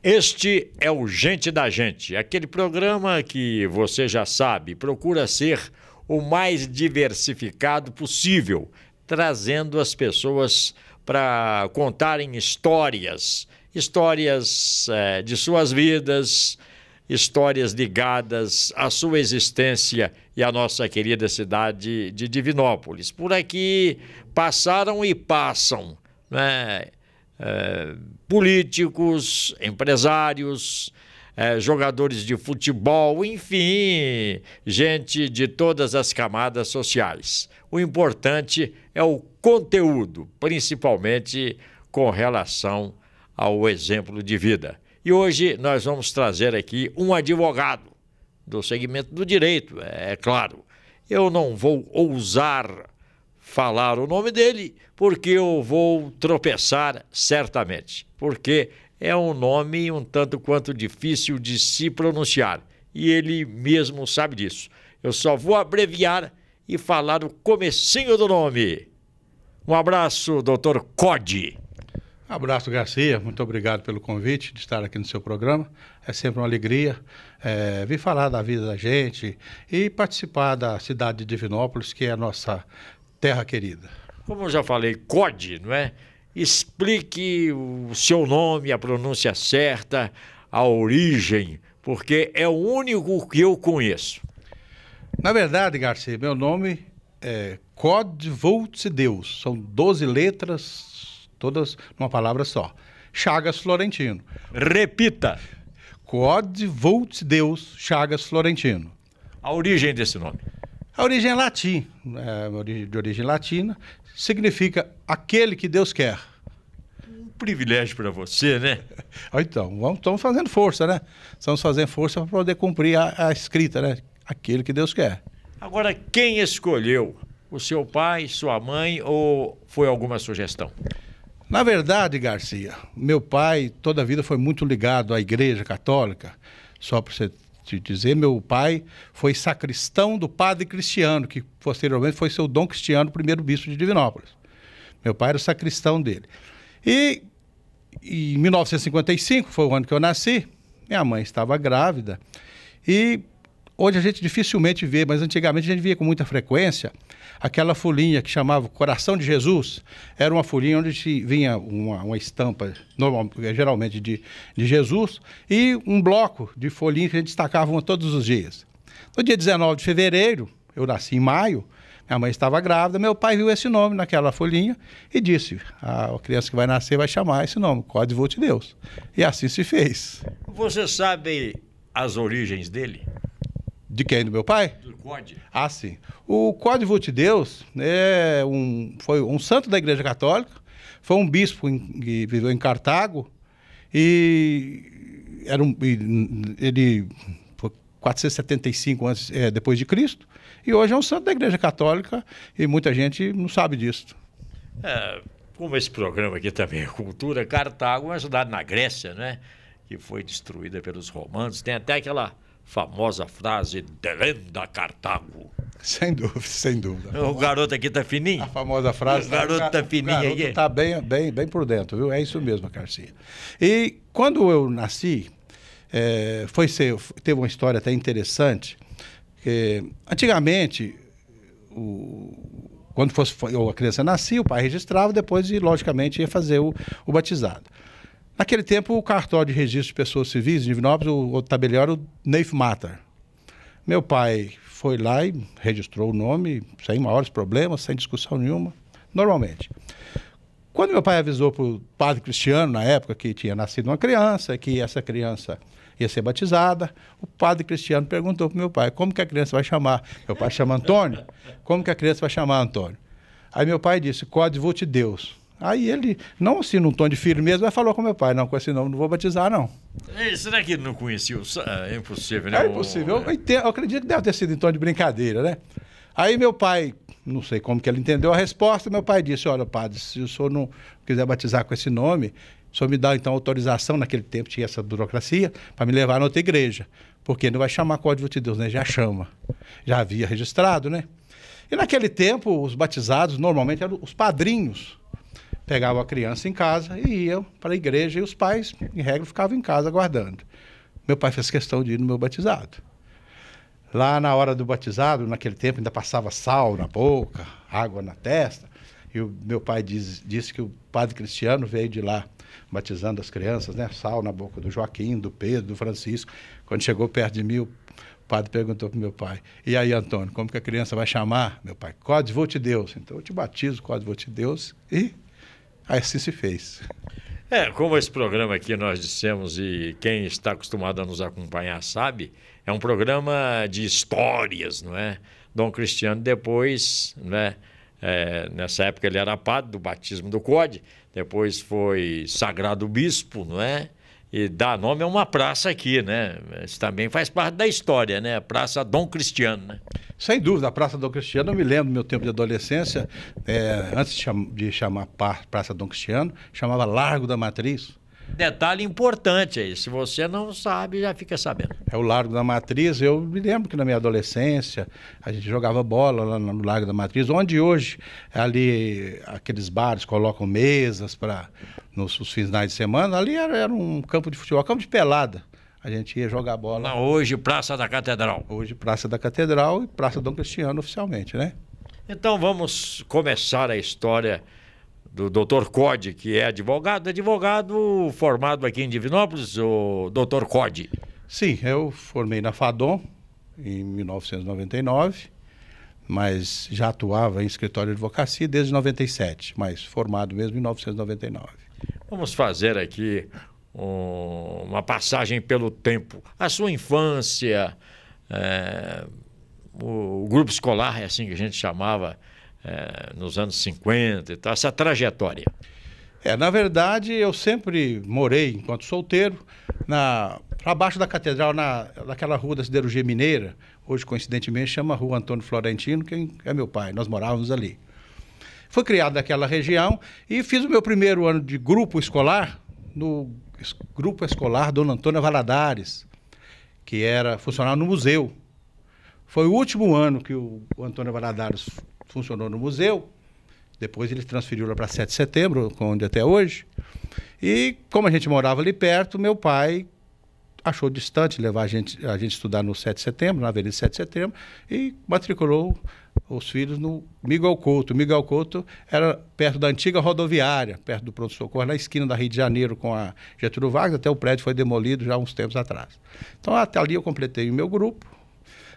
Este é o Gente da Gente, aquele programa que você já sabe, procura ser o mais diversificado possível, trazendo as pessoas para contarem histórias de suas vidas, histórias ligadas à sua existência e à nossa querida cidade de Divinópolis. Por aqui passaram e passam, né? Políticos, empresários, jogadores de futebol, enfim, gente de todas as camadas sociais. O importante é o conteúdo, principalmente com relação ao exemplo de vida. E hoje nós vamos trazer aqui um advogado do segmento do direito, é claro. Eu não vou ousar falar o nome dele, porque eu vou tropeçar certamente, porque é um nome um tanto quanto difícil de se pronunciar, e ele mesmo sabe disso. Eu só vou abreviar e falar o comecinho do nome. Um abraço, doutor Code. Abraço, Garcia. Muito obrigado pelo convite de estar aqui no seu programa. É sempre uma alegria vir falar da vida da gente e participar da cidade de Divinópolis, que é a nossa terra querida. Como eu já falei, Code, não é? Explique o seu nome, a pronúncia certa, a origem, porque é o único que eu conheço. Na verdade, Garcia, meu nome é Code Volts Deus. São 12 letras, todas numa palavra só. Chagas Florentino. Repita. Code Volts Deus Chagas Florentino. A origem desse nome? A origem é latim, de origem latina, significa aquele que Deus quer. Um privilégio para você, né? Então, estamos fazendo força, né? Estamos fazendo força para poder cumprir a escrita, né? Aquele que Deus quer. Agora, quem escolheu? O seu pai, sua mãe ou foi alguma sugestão? Na verdade, Garcia, meu pai toda a vida foi muito ligado à Igreja Católica. Só para você te dizer, meu pai foi sacristão do padre Cristiano, que posteriormente foi seu Dom Cristiano, primeiro bispo de Divinópolis. Meu pai era o sacristão dele. E em 1955, foi o ano que eu nasci, minha mãe estava grávida. E hoje a gente dificilmente vê, mas antigamente a gente via com muita frequência aquela folhinha que chamava Coração de Jesus. Era uma folhinha onde vinha uma estampa, geralmente de Jesus, e um bloco de folhinhas que a gente destacava todos os dias. No dia 19 de fevereiro, eu nasci em maio, minha mãe estava grávida, meu pai viu esse nome naquela folhinha e disse, a criança que vai nascer vai chamar esse nome, Code Volts Deus. E assim se fez. Você sabe as origens dele? De quem? Do meu pai? Do Code. Ah, sim. O Code Volts Deus foi um santo da Igreja Católica, foi um bispo que viveu em Cartago e ele foi 475 depois de Cristo, e hoje é um santo da Igreja Católica e muita gente não sabe disso. Como esse programa aqui também é cultura, Cartago é uma cidade na Grécia, né? Que foi destruída pelos romanos. Tem até aquela famosa frase, delenda Cartago. Sem dúvida, sem dúvida. O garoto aqui tá fininho? A famosa frase. O garoto tá fininho aqui. O garoto tá bem por dentro, viu? É isso mesmo, Garcia. E quando eu nasci, teve uma história até interessante. Antigamente, quando a criança nascia, o pai registrava, depois, logicamente, ia fazer o batizado. Naquele tempo, o cartório de registro de pessoas civis de Divinópolis, o tabelião era o Neif Matar. Meu pai foi lá e registrou o nome, sem maiores problemas, sem discussão nenhuma, normalmente. Quando meu pai avisou para o padre Cristiano, na época, que tinha nascido uma criança, que essa criança ia ser batizada, o padre Cristiano perguntou para meu pai, como que a criança vai chamar? Meu pai chama Antônio? Como que a criança vai chamar Antônio? Aí meu pai disse, Code Volts Deus. Aí ele, não assim num tom de filho mesmo, mas falou com meu pai, não, com esse nome não vou batizar, não. Será que ele não conhecia o É impossível, né? É impossível, eu acredito que deve ter sido em tom de brincadeira, né? Aí meu pai, não sei como que ele entendeu a resposta, meu pai disse, olha, padre, se o senhor não quiser batizar com esse nome, o senhor me dá então autorização, naquele tempo tinha essa burocracia, para me levar na outra igreja, porque não vai chamar Código de Deus, né? Já chama, já havia registrado, né? E naquele tempo, os batizados normalmente eram os padrinhos. pegavam a criança em casa e iam para a igreja e os pais, em regra, ficavam em casa aguardando. Meu pai fez questão de ir no meu batizado. Lá na hora do batizado, naquele tempo, ainda passava sal na boca, água na testa. E o meu pai disse que o padre Cristiano veio de lá, batizando as crianças, né? Sal na boca do Joaquim, do Pedro, do Francisco. Quando chegou perto de mim, o padre perguntou para o meu pai: e aí, Antônio, como que a criança vai chamar? Meu pai: Código de Deus. Então eu te batizo, Código de Deus. E assim se fez. Como esse programa aqui nós dissemos, e quem está acostumado a nos acompanhar sabe, é um programa de histórias, não é? Dom Cristiano depois, né? Nessa época ele era padre do batismo do CODE, depois foi sagrado bispo, não é? E dá nome a uma praça aqui, né? Isso também faz parte da história, né? Praça Dom Cristiano, né? Sem dúvida, a Praça Dom Cristiano, eu me lembro do meu tempo de adolescência, antes de chamar Praça Dom Cristiano, chamava Largo da Matriz. Detalhe importante aí, se você não sabe, já fica sabendo. É o Largo da Matriz. Eu me lembro que na minha adolescência a gente jogava bola lá no Largo da Matriz, onde hoje ali aqueles bares colocam mesas para nos finais de semana. Ali era um campo de futebol, campo de pelada. A gente ia jogar bola. Não, hoje Praça da Catedral. Hoje Praça da Catedral e Praça Dom Cristiano oficialmente, né? Então vamos começar a história do Dr. Code, que é advogado formado aqui em Divinópolis, o Dr. Code. Sim, eu formei na FADOM em 1999, mas já atuava em escritório de advocacia desde 97, mas formado mesmo em 1999. Vamos fazer aqui uma passagem pelo tempo. A sua infância, o grupo escolar, é assim que a gente chamava, nos anos 50 e tal, essa trajetória. Na verdade, eu sempre morei, enquanto solteiro, abaixo da catedral, naquela rua da Siderurgia Mineira, hoje coincidentemente chama Rua Antônio Florentino, que é meu pai, nós morávamos ali. Fui criado naquela região e fiz o meu primeiro ano de grupo escolar no Grupo Escolar Dona Antônia Valadares, que funcionava no museu. Foi o último ano que o Antônio Valadares funcionou no museu. Depois ele transferiu lá para 7 de setembro, onde até hoje. E como a gente morava ali perto, meu pai achou distante levar a gente estudar no 7 de setembro, na Avenida 7 de Setembro, e matriculou os filhos no Miguel Couto. Miguel Couto era perto da antiga rodoviária, perto do pronto-socorro, na esquina da Rio de Janeiro com a Getúlio Vargas, até o prédio foi demolido já há uns tempos atrás. Então até ali eu completei o meu grupo.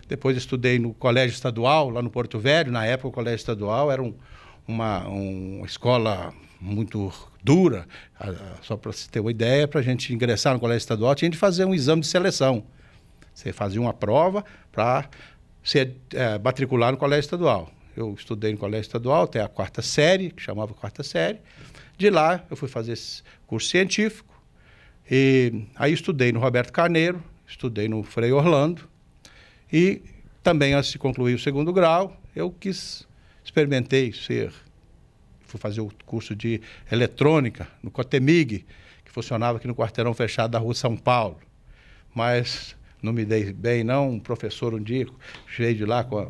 Depois estudei no Colégio Estadual, lá no Porto Velho. Na época o Colégio Estadual era uma escola muito dura. Só para você ter uma ideia, para a gente ingressar no Colégio Estadual, tinha de fazer um exame de seleção. Você fazia uma prova para ser matricular no Colégio Estadual. Eu estudei no Colégio Estadual até a 4ª série, que chamava 4ª série. De lá eu fui fazer esse curso científico. E aí estudei no Roberto Carneiro, estudei no Frei Orlando. E também, antes de concluir o 2º grau, eu fui fazer o curso de eletrônica no Cotemig, que funcionava aqui no quarteirão fechado da Rua São Paulo. Mas não me dei bem, não. Um professor um dia veio de lá com a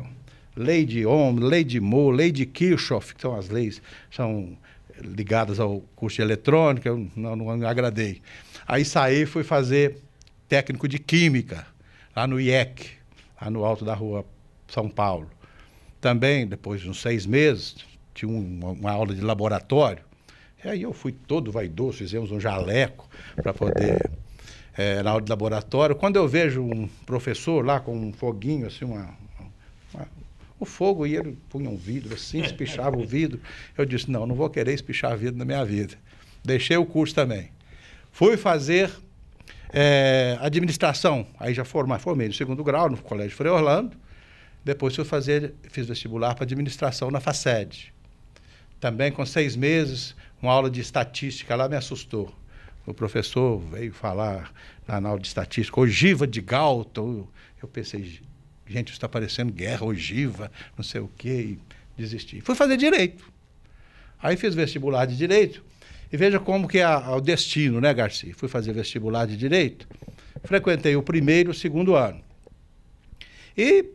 lei de Ohm, lei de Moore, lei de Kirchhoff, que são as leis, são ligadas ao curso de eletrônica, eu não me agradei. Aí saí e fui fazer técnico de química, lá no IEC, lá no alto da Rua São Paulo. Também, depois de uns 6 meses, tinha uma aula de laboratório. E aí eu fui todo vaidoso, fizemos um jaleco para poder, na aula de laboratório. Quando eu vejo um professor lá com um foguinho, assim, o fogo, e ele punha um vidro assim, espichava o vidro. Eu disse, não vou querer espichar vidro na minha vida. Deixei o curso também. Fui fazer administração, aí já formei no 2º grau, no Colégio Frei Orlando. Depois fiz vestibular para administração na FACED. Também com 6 meses, uma aula de estatística lá me assustou. O professor veio falar na aula de estatística, ogiva de Galton. Eu pensei, gente, isso está parecendo guerra, ogiva, não sei o quê, e desisti. Fui fazer direito. Aí fiz vestibular de direito. E veja como que é o destino, né, Garcia? Fui fazer vestibular de direito, frequentei o 1º e o 2º ano. E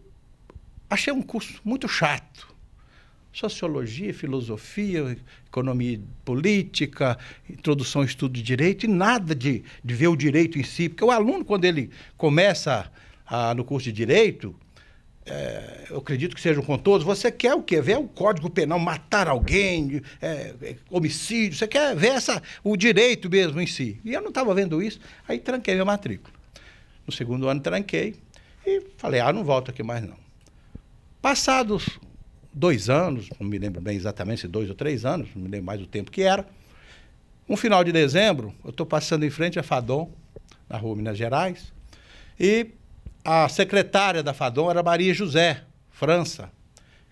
achei um curso muito chato. sociologia, filosofia, economia política, introdução ao estudo de direito, e nada de ver o direito em si. Porque o aluno, quando ele começa no curso de direito, eu acredito que sejam com todos, você quer o quê? Ver o Código Penal, matar alguém, homicídio, você quer ver o direito mesmo em si. E eu não estava vendo isso, aí tranquei minha matrícula. No segundo ano tranquei e falei, não volto aqui mais não. Passados 2 anos, não me lembro bem exatamente se 2 ou 3 anos, não me lembro mais o tempo que era, um final de dezembro, eu estou passando em frente à FADOM, na rua Minas Gerais, e a secretária da FADOM era Maria José França,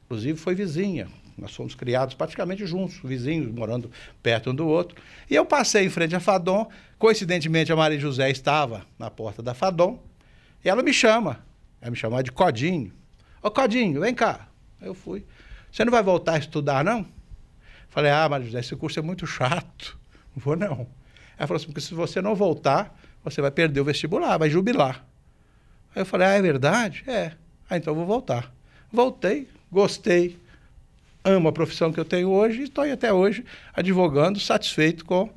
inclusive foi vizinha, nós fomos criados praticamente juntos, vizinhos, morando perto um do outro, e eu passei em frente à FADOM, coincidentemente a Maria José estava na porta da FADOM, e ela me chamava de Codinho. Ô Codinho, vem cá. Eu fui. Você não vai voltar a estudar, não? Falei, Maria José, esse curso é muito chato. Não vou, não. Ela falou assim, porque se você não voltar, você vai perder o vestibular, vai jubilar. Aí eu falei, é verdade? É. Então eu vou voltar. Voltei, gostei, amo a profissão que eu tenho hoje e estou até hoje advogando, satisfeito com...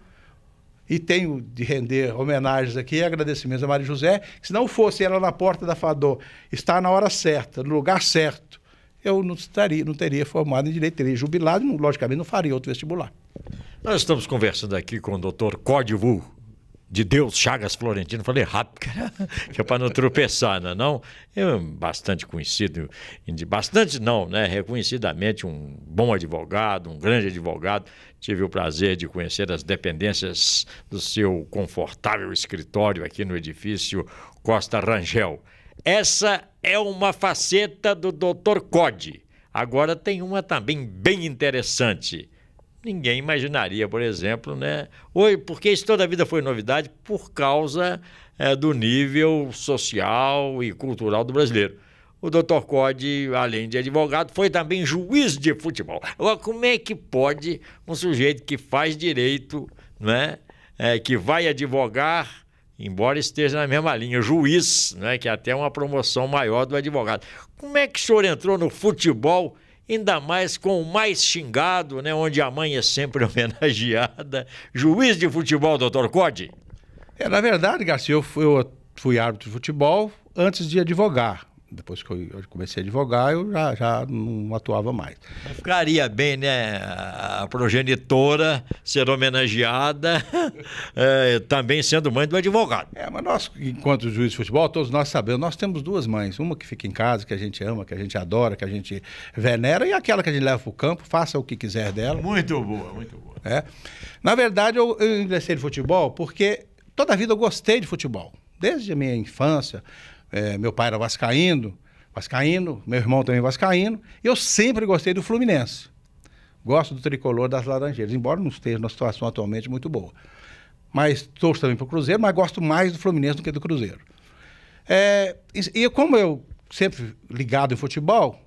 E tenho de render homenagens aqui e agradecimentos a Maria José, que se não fosse ela na porta da FADOM, estar na hora certa, no lugar certo, eu não teria formado em Direito, teria jubilado e, logicamente, não faria outro vestibular. Nós estamos conversando aqui com o doutor Código de Deus Chagas Florentino. Falei rápido, que é para não tropeçar, não? É bastante conhecido, bastante não, né? Reconhecidamente um bom advogado, um grande advogado. Tive o prazer de conhecer as dependências do seu confortável escritório aqui no edifício Costa Rangel. Essa é uma faceta do Dr. Code. Agora tem uma também bem interessante. Ninguém imaginaria, por exemplo, né? Porque isso toda a vida foi novidade por causa do nível social e cultural do brasileiro. O Dr. Code, além de advogado, foi também juiz de futebol. Agora, como é que pode um sujeito que faz direito, né, que vai advogar, embora esteja na mesma linha, juiz, né, que é até uma promoção maior do advogado. Como é que o senhor entrou no futebol, ainda mais com o mais xingado, né, onde a mãe é sempre homenageada? Juiz de futebol, Dr. Code? Na verdade, Garcia, eu fui árbitro de futebol antes de advogar. Depois que eu comecei a advogar, eu já não atuava mais. Ficaria bem, né? A progenitora ser homenageada, também sendo mãe do advogado. Mas nós, enquanto juiz de futebol, todos nós sabemos, nós temos 2 mães. Uma que fica em casa, que a gente ama, que a gente adora, que a gente venera, e aquela que a gente leva para o campo, faça o que quiser dela. Muito boa, muito boa. Na verdade, eu ingressei no futebol porque toda a vida eu gostei de futebol. Desde a minha infância. Meu pai era vascaíno, meu irmão também vascaíno, e eu sempre gostei do Fluminense. Gosto do tricolor das Laranjeiras, embora não esteja numa situação atualmente muito boa. Mas torço também para o Cruzeiro, mas gosto mais do Fluminense do que do Cruzeiro. E como eu sempre ligado em futebol,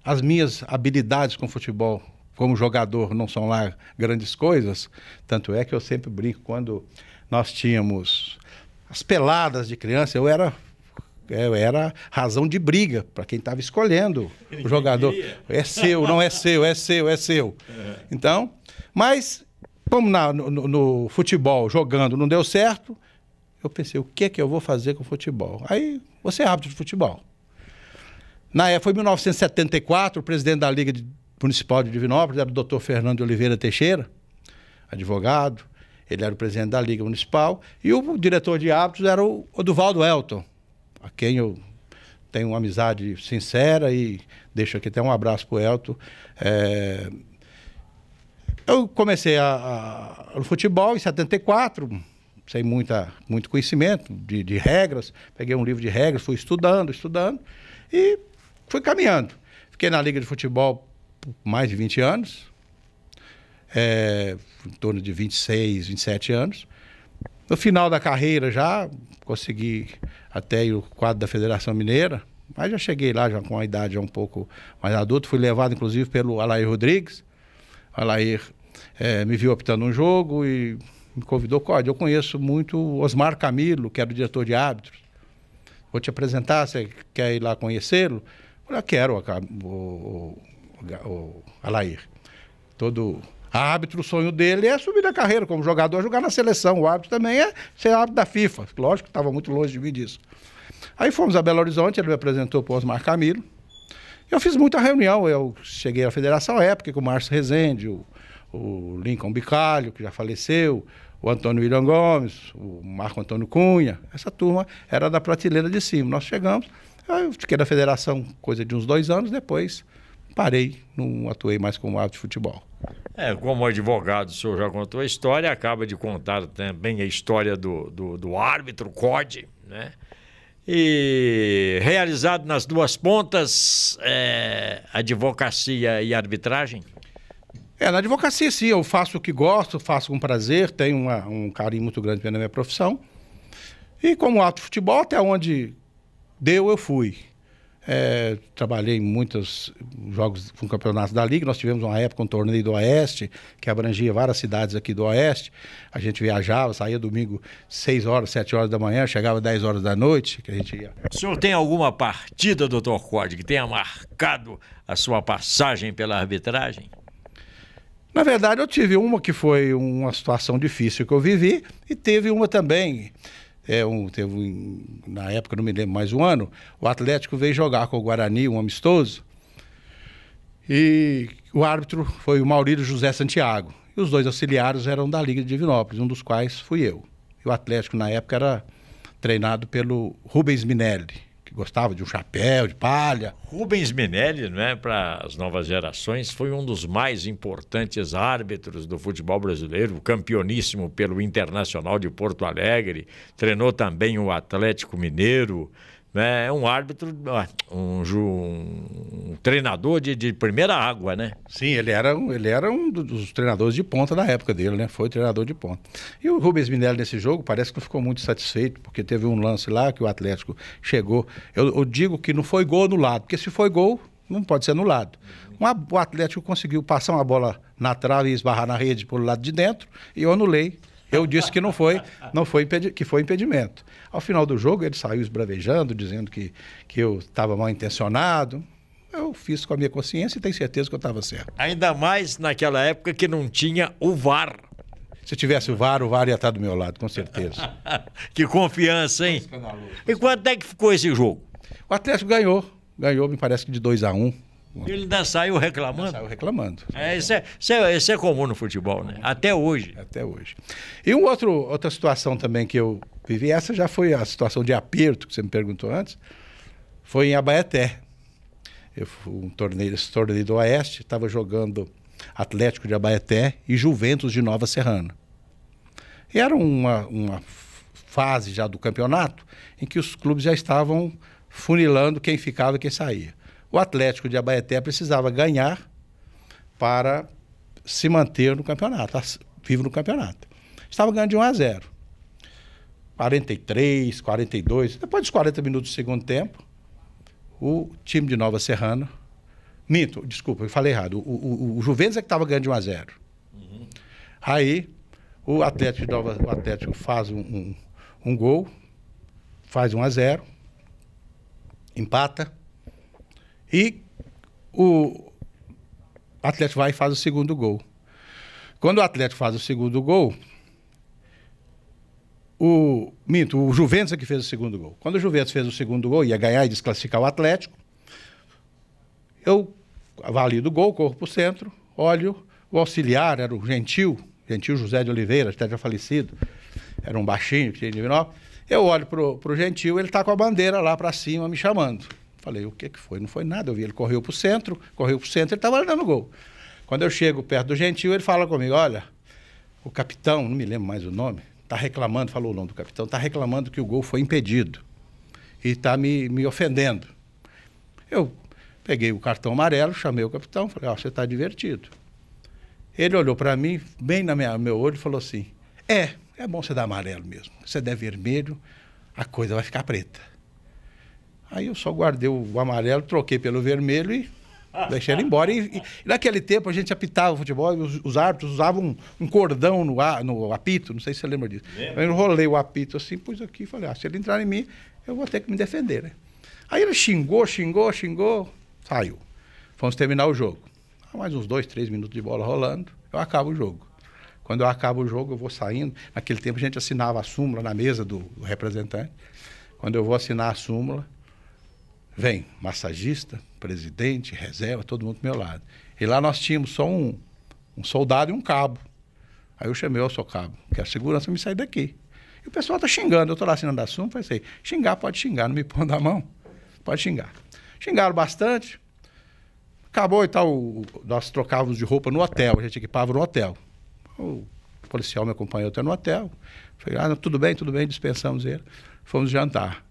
as minhas habilidades com futebol como jogador não são lá grandes coisas, tanto é que eu sempre brinco, quando nós tínhamos as peladas de criança, eu era razão de briga para quem estava escolhendo o jogador. É seu, não é seu, é seu, é seu. Então, mas como no futebol, jogando, não deu certo, eu pensei, o que eu vou fazer com o futebol? Aí, você é árbitro de futebol. Na época, foi em 1974, o presidente da Liga Municipal de Divinópolis era o doutor Fernando de Oliveira Teixeira, advogado. Ele era o presidente da Liga Municipal, e o diretor de árbitros era o Oduvaldo Elton, a quem eu tenho uma amizade sincera, e deixo aqui até um abraço para o Elton. Eu comecei no futebol em 74, sem muito conhecimento de regras, peguei um livro de regras, fui estudando, e fui caminhando. Fiquei na Liga de Futebol por mais de 20 anos, em torno de 26, 27 anos. No final da carreira já consegui até ir o quadro da Federação Mineira, mas já cheguei lá já com a idade já um pouco mais adulta. Fui levado inclusive pelo Alair Rodrigues. O Alair me viu apitando um jogo e me convidou. Eu conheço muito o Osmar Camilo, que era o diretor de árbitros. Vou te apresentar, você quer ir lá conhecê-lo? Eu falei, quero, o Alair. Todo árbitro, o sonho dele é subir na carreira como jogador, jogar na seleção. O árbitro também é ser árbitro da FIFA. Lógico que estava muito longe de mim disso. Aí fomos a Belo Horizonte, ele me apresentou para o Osmar Camilo. Eu fiz muita reunião, eu cheguei à federação à época com o Márcio Rezende, o Lincoln Bicalho, que já faleceu, o Antônio William Gomes, o Marco Antônio Cunha. Essa turma era da prateleira de cima. Nós chegamos, eu fiquei na federação coisa de uns 2 anos, depois parei, não atuei mais como árbitro de futebol. Como advogado, o senhor já contou a história, acaba de contar também a história do árbitro COD, né? E realizado nas duas pontas, advocacia e arbitragem? Na advocacia, sim, eu faço o que gosto, faço com prazer, tenho um carinho muito grande pela minha profissão. E como árbitro de futebol, até onde deu, eu fui. Trabalhei em muitos jogos com campeonatos da Liga. Nós tivemos uma época um torneio do Oeste, que abrangia várias cidades aqui do Oeste. A gente viajava, saía domingo 6 horas, 7 horas da manhã, chegava 10 horas da noite, que a gente ia. O senhor tem alguma partida, doutor Códi, que tenha marcado a sua passagem pela arbitragem? Na verdade, eu tive uma que foi uma situação difícil que eu vivi, e teve uma também... na época, não me lembro mais o ano, o Atlético veio jogar com o Guarani, um amistoso, e o árbitro foi o Maurílio José Santiago. E os 2 auxiliares eram da Liga de Divinópolis, um dos quais fui eu. E o Atlético, na época, era treinado pelo Rubens Minelli, que gostava de um chapéu, de palha. Rubens Minelli, né, para as novas gerações, foi um dos mais importantes árbitros do futebol brasileiro, campeoníssimo pelo Internacional de Porto Alegre, treinou também o Atlético Mineiro, né, um árbitro, um treinador de primeira água, né? Sim, ele era um dos treinadores de ponta da época dele, né? Foi treinador de ponta. E o Rubens Minelli nesse jogo parece que não ficou muito satisfeito, porque teve um lance lá que o Atlético chegou. Eu digo que não foi gol anulado, porque se foi gol, não pode ser anulado. O Atlético conseguiu passar uma bola na trave e esbarrar na rede pelo lado de dentro, e eu anulei. Eu disse que que foi impedimento. Ao final do jogo, ele saiu esbravejando, dizendo que eu estava mal intencionado. Eu fiz com a minha consciência e tenho certeza que eu estava certo. Ainda mais naquela época que não tinha o VAR. Se tivesse o VAR ia estar do meu lado, com certeza. Que confiança, hein? E quanto é que ficou esse jogo? O Atlético ganhou, me parece que de 2-1. Ele ainda saiu reclamando? Saiu reclamando. Isso é comum no futebol, né? Até hoje. Até hoje. E outra situação também que eu vivi, essa já foi a situação de aperto, que você me perguntou antes, foi em Abaeté. Esse torneio do Oeste, estava jogando Atlético de Abaeté e Juventus de Nova Serrana. E era uma fase já do campeonato em que os clubes já estavam funilando quem ficava e quem saía. O Atlético de Abaeté precisava ganhar para se manter no campeonato, vivo no campeonato. Estava ganhando de 1-0. 43, 42, depois dos 40 minutos do segundo tempo, o time de Nova Serrana... Desculpa, eu falei errado. O Juventus é que estava ganhando de 1-0. Uhum. Aí, o Atlético faz um gol, faz 1-0, empata, e o Atlético vai e faz o segundo gol. Quando o Atlético faz o segundo gol, o Juventus é que fez o segundo gol. Quando o Juventus fez o segundo gol, ia ganhar e desclassificar o Atlético, eu valido o gol, corro para o centro, olho, o auxiliar era o Gentil José de Oliveira, até já falecido, era um baixinho que tinha de 19. Eu olho para o Gentil, ele está com a bandeira lá para cima me chamando. Falei, o que foi? Não foi nada, eu vi, ele correu para o centro, ele estava dando gol. Quando eu chego perto do Gentil, ele fala comigo, olha, o capitão, não me lembro mais o nome, está reclamando, falou o nome do capitão, está reclamando que o gol foi impedido e está me ofendendo. Eu peguei o cartão amarelo, chamei o capitão, falei, você está divertido. Ele olhou para mim, bem no meu olho, e falou assim, é bom você dar amarelo mesmo, se você der vermelho, a coisa vai ficar preta. Aí eu só guardei o amarelo, troquei pelo vermelho e deixei ele embora. E naquele tempo a gente apitava o futebol, os árbitros usavam um cordão no apito, não sei se você lembra disso. Eu enrolei o apito assim, pus aqui e falei, se ele entrar em mim, eu vou ter que me defender, né? Aí ele xingou, saiu. Fomos terminar o jogo. mais uns 2, 3 minutos de bola rolando, eu acabo o jogo. Quando eu acabo o jogo, eu vou saindo. Naquele tempo a gente assinava a súmula na mesa do representante. Quando eu vou assinar a súmula, vem massagista, presidente, reserva, todo mundo do meu lado. E lá nós tínhamos só um soldado e um cabo. Aí eu chamei, eu sou cabo, que a segurança me sai daqui. E o pessoal tá xingando, eu tô lá assinando a súmula, falei assim, xingar pode xingar, não me põe da mão, pode xingar. Xingaram bastante, acabou e tal, nós trocávamos de roupa no hotel, a gente equipava no hotel. O policial me acompanhou até no hotel, falei, tudo bem, dispensamos ele, fomos jantar.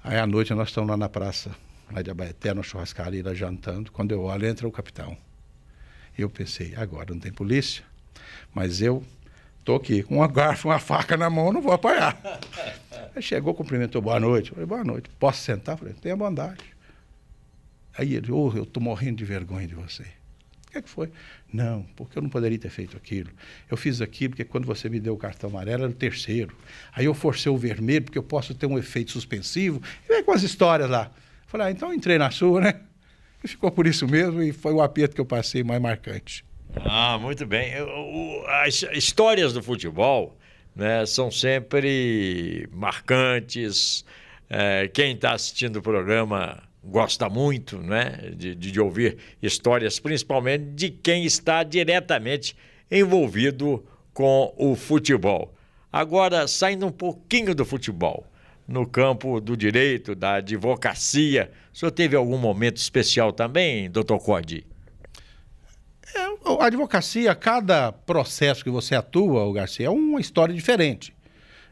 Aí à noite nós estamos lá na praça, lá de Abaeté, na churrascaria, lá jantando, quando eu olho, entra o capitão. E eu pensei, agora não tem polícia, mas eu tô aqui com uma garfo, uma faca na mão, não vou apanhar. Aí chegou, cumprimentou, boa noite. Eu falei, boa noite, posso sentar? Eu falei, tenha bondade. Aí ele, eu tô morrendo de vergonha de você. O que é que foi? Não, porque eu não poderia ter feito aquilo. Eu fiz aquilo porque quando você me deu o cartão amarelo era o terceiro. Aí eu forcei o vermelho porque eu posso ter um efeito suspensivo. E vem com as histórias lá. Eu falei, então eu entrei na sua, né? E ficou por isso mesmo e foi o aperto que eu passei mais marcante. Ah, muito bem. As histórias do futebol, né, são sempre marcantes. Quem está assistindo o programa gosta muito, né, de ouvir histórias, principalmente de quem está diretamente envolvido com o futebol. Agora, saindo um pouquinho do futebol, no campo do direito, da advocacia, o senhor teve algum momento especial também, doutor Codi? A advocacia, cada processo que você atua, Garcia, é uma história diferente.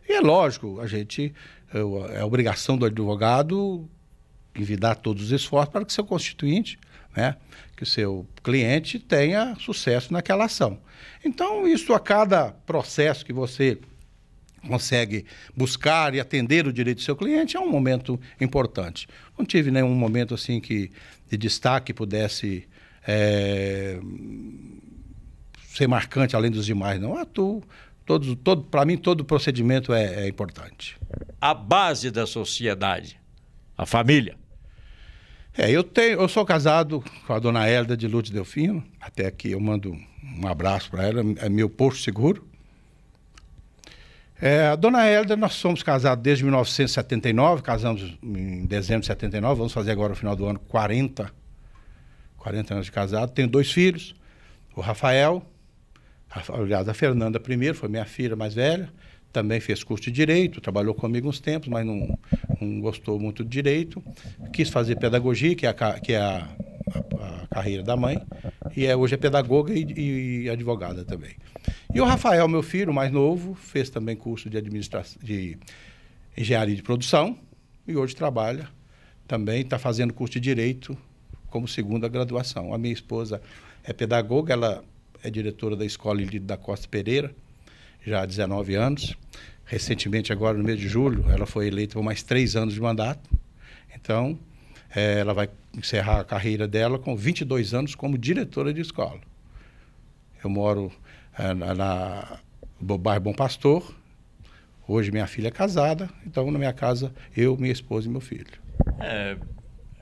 E é lógico, é a obrigação do advogado envidar todos os esforços para que o seu constituinte, né, que o seu cliente tenha sucesso naquela ação. Então, isso a cada processo que você consegue buscar e atender o direito do seu cliente é um momento importante. Não tive nenhum momento assim de destaque que pudesse ser marcante além dos demais, não. Atuo. Para mim, todo procedimento é importante. A base da sociedade, a família. Eu sou casado com a dona Hélida de Lourdes Delfino, até aqui eu mando um abraço para ela, é meu posto seguro. A dona Hélida, nós somos casados desde 1979, casamos em dezembro de 79, vamos fazer agora no final do ano 40 anos de casado. Tenho 2 filhos, o Rafael, aliás, a Fernanda primeiro, foi minha filha mais velha, também fez curso de Direito, trabalhou comigo uns tempos, mas não gostou muito de Direito. Quis fazer Pedagogia, que é a carreira da mãe, e hoje é pedagoga e advogada também. E o Rafael, meu filho, mais novo, fez também curso de Engenharia de Produção, e hoje trabalha também, está fazendo curso de Direito como segunda graduação. A minha esposa é pedagoga, ela é diretora da Escola Ilídio da Costa Pereira, já há 19 anos. Recentemente, agora no mês de julho, ela foi eleita por mais 3 anos de mandato. Então, ela vai encerrar a carreira dela com 22 anos como diretora de escola. Eu moro no bairro Bom Pastor. Hoje minha filha é casada, então na minha casa, eu, minha esposa e meu filho.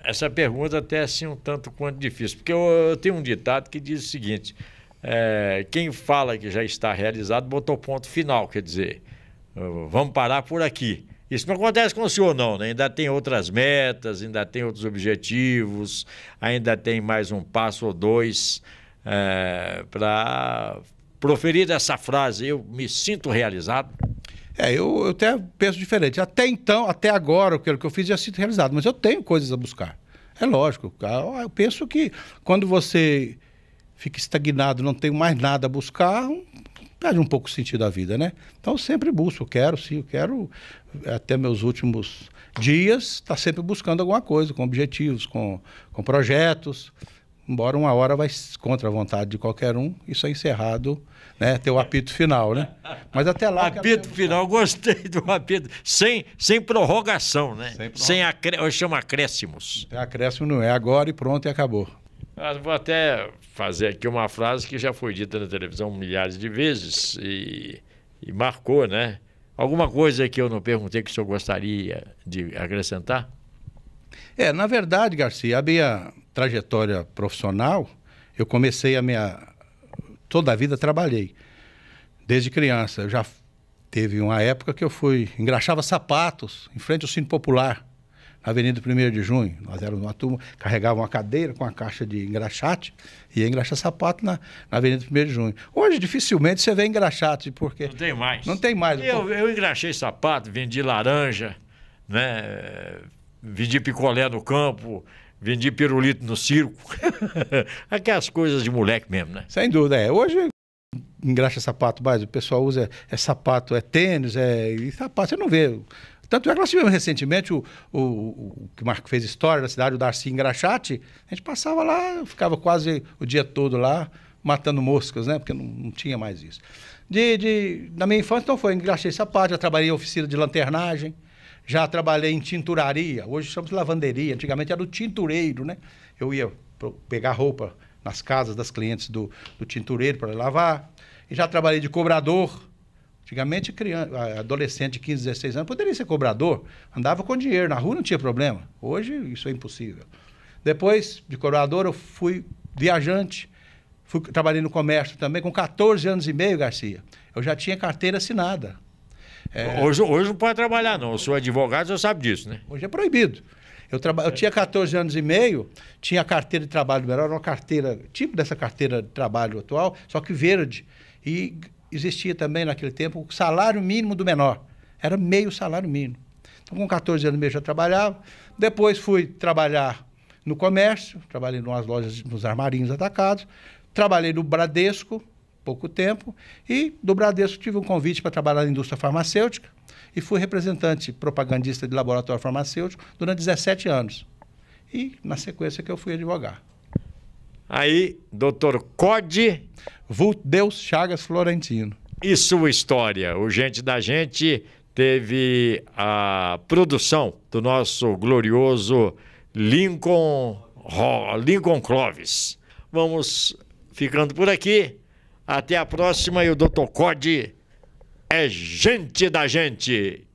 Essa pergunta até é assim um tanto quanto difícil, porque eu tenho um ditado que diz o seguinte: quem fala que já está realizado botou ponto final, quer dizer, vamos parar por aqui. Isso não acontece com o senhor, não, né? Ainda tem outras metas, ainda tem outros objetivos, ainda tem mais um passo ou dois para proferir essa frase, eu me sinto realizado. Eu até penso diferente. Até então, até agora, o que eu fiz já sinto realizado, mas eu tenho coisas a buscar. É lógico. Eu penso que quando você fica estagnado, não tem mais nada a buscar, perde um pouco o sentido da vida, né? Então eu sempre busco, eu quero até meus últimos dias estar sempre buscando alguma coisa, com objetivos, com projetos, embora uma hora vai contra a vontade de qualquer um, isso é encerrado, né? Ter o apito final, né? Mas até lá... Apito final, gostei do apito, sem prorrogação, né? Eu chamo acréscimos. Acréscimo não é agora e pronto e acabou. Vou até fazer aqui uma frase que já foi dita na televisão milhares de vezes e marcou, né? Alguma coisa que eu não perguntei que o senhor gostaria de acrescentar? Na verdade, Garcia, a minha trajetória profissional, Eu comecei toda a vida trabalhei, desde criança. Eu já teve uma época que eu engraxava sapatos em frente ao Cine Popular, na Avenida 1º de Junho. Nós éramos uma turma, carregava uma cadeira com uma caixa de engraxate e ia engraxar sapato na Avenida 1º de Junho. Hoje, dificilmente, você vê engraxate, porque... Não tem mais. Não tem mais. Eu engraxei sapato, vendi laranja, né? Vendi picolé no campo, vendi pirulito no circo. Aquelas coisas de moleque mesmo, né? Sem dúvida, Hoje engraxa sapato, mas o pessoal usa sapato, tênis, e sapato, você não vê... Tanto é que nós tivemos recentemente o que fez história da cidade, o Darcy Engraxate. A gente passava lá, ficava quase o dia todo lá, matando moscas, né? Porque não tinha mais isso. Na minha infância, então, engraxei sapato, já trabalhei em oficina de lanternagem, já trabalhei em tinturaria, hoje chamamos de lavanderia, antigamente era o tintureiro, né? Eu ia pegar roupa nas casas das clientes do tintureiro para lavar, e já trabalhei de cobrador. Antigamente, adolescente de 15, 16 anos poderia ser cobrador, andava com dinheiro, na rua não tinha problema. Hoje isso é impossível. Depois de cobrador, eu fui viajante, trabalhei no comércio também, com 14 anos e meio, Garcia. Eu já tinha carteira assinada. Hoje não pode trabalhar, não. Eu sou advogado, você sabe disso, né? Hoje é proibido. Eu tinha 14 anos e meio, tinha a carteira de trabalho melhor, uma carteira, tipo dessa carteira de trabalho atual, só que verde. E existia também naquele tempo o salário mínimo do menor. Era meio salário mínimo. Então, com 14 anos e meio já trabalhava. Depois fui trabalhar no comércio, trabalhei em umas lojas, nos armarinhos atacados. Trabalhei no Bradesco, pouco tempo. E do Bradesco tive um convite para trabalhar na indústria farmacêutica. E fui representante propagandista de laboratório farmacêutico durante 17 anos. E, na sequência, que eu fui advogar. Aí, doutor Code... Vulto Deus Chagas Florentino. E sua história. O Gente da Gente teve a produção do nosso glorioso Lincoln Clovis. Vamos ficando por aqui. Até a próxima. E o doutor Code é gente da gente.